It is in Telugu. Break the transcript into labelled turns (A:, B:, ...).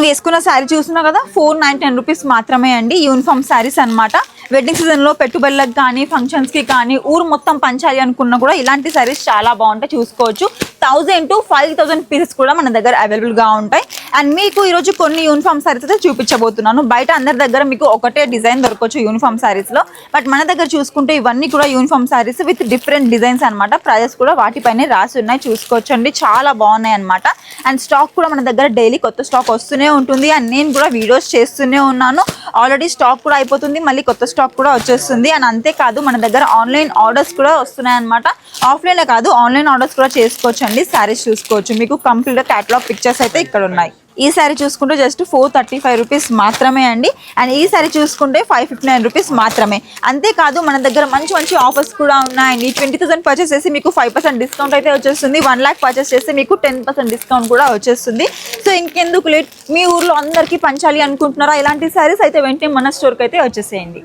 A: నేను వేసుకున్న శారీ చూస్తున్నా కదా 499 రూపీస్ మాత్రమే అండి. యూనిఫామ్ శారీస్ అనమాట. వెడ్డింగ్ సీజన్లో పెట్టుబడులకు కానీ ఫంక్షన్స్కి కానీ ఊరు మొత్తం పంచాలి అనుకున్నా కూడా ఇలాంటి శారీస్ చాలా బాగుంటాయి. చూసుకోవచ్చు 1000 to 5000 పీసెస్ కూడా మన దగ్గర అవైలబుల్గా ఉంటాయి. అండ్ మీకు ఈరోజు కొన్ని యూనిఫామ్ శారీస్ అయితే చూపించబోతున్నాను. బయట అందరి దగ్గర మీకు ఒకటే డిజైన్ దొరకవచ్చు యూనిఫామ్ శారీస్లో. బట్ మన దగ్గర చూసుకుంటే ఇవన్నీ కూడా uniform saris with different designs అనమాట. ప్రైజెస్ కూడా వాటిపైనే రాసి ఉన్నాయి. చూసుకోవచ్చు అండి, చాలా బాగున్నాయి అనమాట. అండ్ స్టాక్ కూడా మన దగ్గర డైలీ కొత్త స్టాక్ వస్తూనే ఉంటుంది. అండ్ నేను కూడా వీడియోస్ చేస్తూనే ఉన్నాను. ఆల్రెడీ స్టాక్ కూడా అయిపోతుంది, మళ్ళీ కొత్త స్టాక్ కూడా వచ్చేస్తుంది. అండ్ అంతేకాదు మన దగ్గర ఆన్లైన్ ఆర్డర్స్ కూడా వస్తున్నాయి అనమాట. ఆఫ్లైనే కాదు ఆన్లైన్ ఆర్డర్స్ కూడా చేసుకోవచ్చు అండి. శారీస్ చూసుకోవచ్చు, మీకు కంప్లీట్గా క్యాటలాగ్ పిక్చర్స్ అయితే ఇక్కడ ఉన్నాయి. ఈ శారీ చూసుకుంటే జస్ట్ 435 రూపీస్ మాత్రమే అండి. అండ్ ఈ శారీ చూసుకుంటే 559 రూపీస్ మాత్రమే. అంతేకాదు మన దగ్గర మంచి మంచి ఆఫర్స్ కూడా ఉన్నాయండి. 20,000 పర్చేస్ చేసి మీకు 5% డిస్కౌంట్ అయితే వచ్చేస్తుంది. 1 lakh పర్చేస్ చేస్తే మీకు 10% డిస్కౌంట్ కూడా వచ్చేస్తుంది. సో ఇంకెందుకు లేట్, మీ ఊర్లో అందరికీ పంచాలి అనుకుంటున్నారా ఇలాంటి శారీస్ అయితే వెంటనే మన స్టోర్కి అయితే వచ్చేసేయండి.